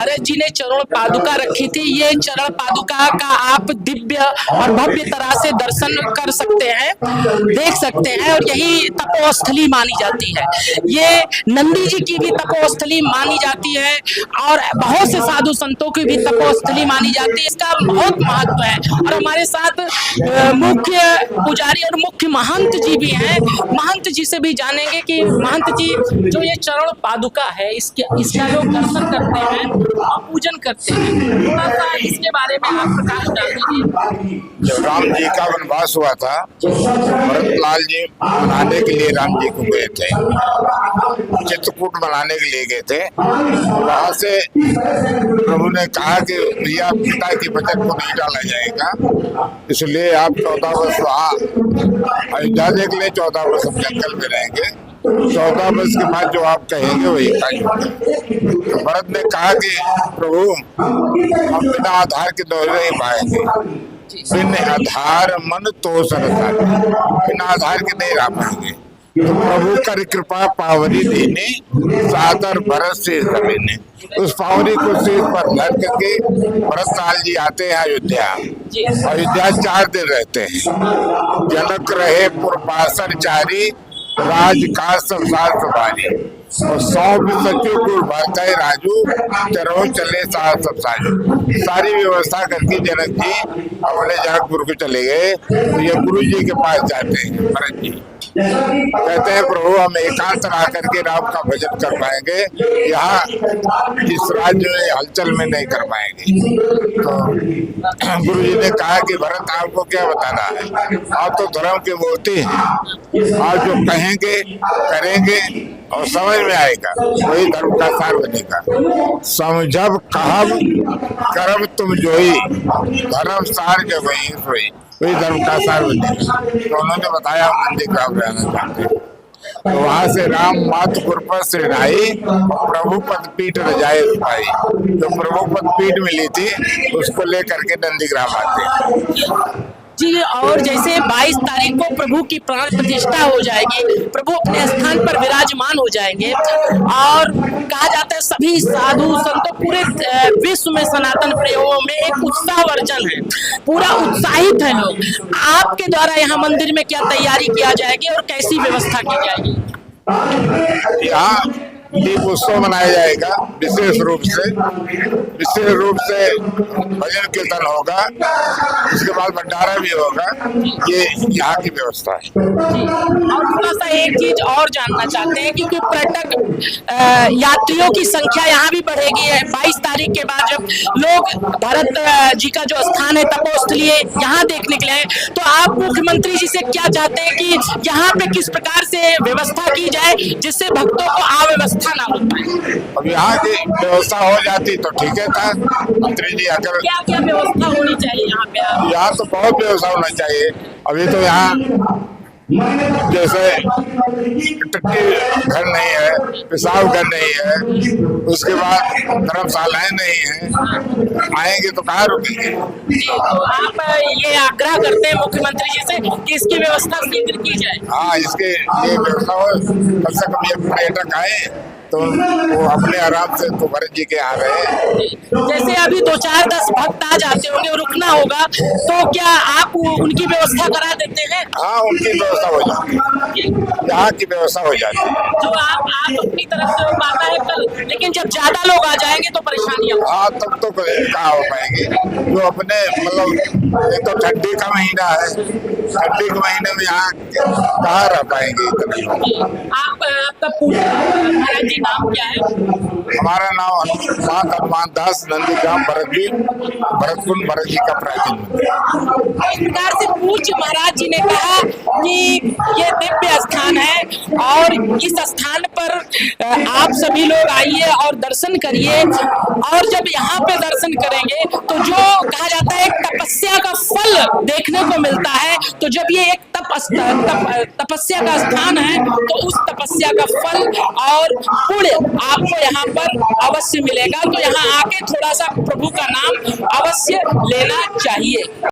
भरत जी ने चरण पादुका रखी थी। ये चरण पादुका का आप दिव्य और भव्य तरह से दर्शन कर सकते हैं, देख सकते हैं। और यही तपोस्थली मानी जाती है। ये नंदी जी की भी तपोस्थली मानी जाती है और बहुत से साधु संतों की भी तपोस्थली मानी जाती है। इसका बहुत महत्व है। और हमारे साथ मुख्य पुजारी और मुख्य महंत जी भी हैं। महंत जी से भी जानेंगे कि महंत जी, जो ये चरण पादुका है, इसका लोग दर्शन करते हैं और पूजन करते हैं, थोड़ा सा इसके बारे में आप प्रकाश डाल दीजिए। जब राम जी का वनवास हुआ था, भरत लाल जी मनाने के लिए राम जी को गए थे, चित्रकूट मनाने के लिए गए थे। वहां से प्रभु ने कहा कि भैया पिता की बचत को नहीं डाला जाएगा, इसलिए आप 14 वर्ष वहाँ अयोध्या देख ले, 14 वर्ष हम जंगल में रहेंगे, 14 वर्ष के बाद जो आप कहेंगे वही कार्य होगा। तो भरत ने कहा कि प्रभु, हम बिना आधार के दौड़ नहीं पाएंगे, बिना आधार मन तो सरसार, बिना आधार के नहीं रह पाएंगे। तो प्रभु कर कृपा पावरी देने, सादर भरत से जमीने। उस पावरी को सिर पर धर करके भरत लाल जी आते हैं अयोध्या। अयोध्या 4 दिन रहते हैं। जनक रहे पुरपासर चारी, राज का संसार सवारी। और 100 सचिव गुरु भरत राजू, चरो चले साथ सब साजू। सारी व्यवस्था करके जनक जी अपने जनकपुर को चले गए। तो ये गुरु जी के पास जाते हैं भरत जी, कहते हैं प्रभु, हम एकांत रह करके राम का भजन कर पाएंगे, यहाँ इस राज्य में हलचल में नहीं कर पाएंगे। तो गुरु जी ने कहा कि भरत, आपको क्या बताना है, आप तो धर्म के मूर्ति हैं, आप जो कहेंगे करेंगे और समझ में आएगा वही धर्म का सार बनेगा। समझब कहब करब तुम जोई, धर्म सार के वही धर्म का सार बनेगा। तो उन्होंने बताया मंदिर ग्राम रहना चाहते हैं। तो वहां से राम मातपुर पर श्रीनाई, प्रभु पद पीठ रजाए पाई। जो प्रभु पद पीठ मिली थी उसको लेकर के नंदीग्राम आते हैं जी। और जैसे 22 तारीख को प्रभु की प्राण प्रतिष्ठा हो जाएगी, प्रभु अपने स्थान पर विराजमान हो जाएंगे। और कहा जाता है सभी साधु संतों पूरे विश्व में सनातन प्रेमियों में एक उत्साह वर्जन है, पूरा उत्साहित है लोग। आपके द्वारा यहाँ मंदिर में क्या तैयारी किया जाएगी और कैसी व्यवस्था की जाएगी? यहाँ दीप उत्सव मनाया जाएगा। विशेष रूप से भजन कीर्तन होगा, उसके बाद भंडारा भी होगा। ये यहाँ की व्यवस्था है। और थोड़ा सा एक चीज और जानना चाहते हैं, क्योंकि पर्यटक यात्रियों की संख्या यहाँ भी बढ़ेगी है। 22 तारीख के बाद जब लोग भरत जी का जो स्थान है तपोस्थली यहाँ देखने के लिए, तो आप मुख्यमंत्री जी से क्या चाहते हैं कि यहाँ पे किस प्रकार से व्यवस्था की जाए जिससे भक्तों को अव्यवस्था ना हो पाए? अब यहाँ की व्यवस्था हो जाती तो ठीक है था। मंत्री जी अगर क्या व्यवस्था होनी चाहिए यहाँ पे? यहाँ तो बहुत व्यवस्था होना चाहिए। अभी तो यहाँ जैसे टट्टी घर नहीं है, पेशाब घर नहीं है, उसके बाद धर्मशालाएं नहीं है, आएंगे तो कहाँ रुकेंगे। तो आप ये आग्रह करते हैं मुख्यमंत्री जी से कि इसकी व्यवस्था शीघ्र की जाए? हाँ, इसके लिए व्यवस्था हो। कम से कम ये पर्यटक आए तो वो अपने आराम से तो भरत जी के आ रहे। जैसे अभी 2-4-10 भक्त आ जाते होंगे और रुकना होगा, तो क्या आप उनकी व्यवस्था करा देते हैं? हाँ, उनकी व्यवस्था हो जाती है, यहाँ की व्यवस्था हो जाती है। जो आप अपनी तरफ से हो पाता है कल, लेकिन जब ज्यादा लोग आ जाएंगे तो परेशानियां होंगी। हाँ, तब तो कहाँ हो पाएंगे। जो अपने मतलब एक तो ठंडी का महीना है, ठंडी के महीने में यहाँ कहाँ रह पाएंगे इतने। आपका पूरा नाम क्या है? हमारा नाम हनुमान दास, नंदीग्राम भरतकुंड भरत जी का प्राचीन मंदिर। इस प्रकार से पूज्य महाराज जी ने कहा कि ये दिव्य स्थान है और इस स्थान पर आप सभी लोग आइए और दर्शन करिए। और जब यहाँ पे दर्शन करेंगे तो जो कहा जाता है तपस्या का फल देखने को मिलता है। तो जब ये एक तपस्या का स्थान है तो उस तपस्या का फल और पुण्य आपको यहाँ पर अवश्य मिलेगा। तो यहाँ आके थोड़ा सा प्रभु का नाम अवश्य लेना चाहिए।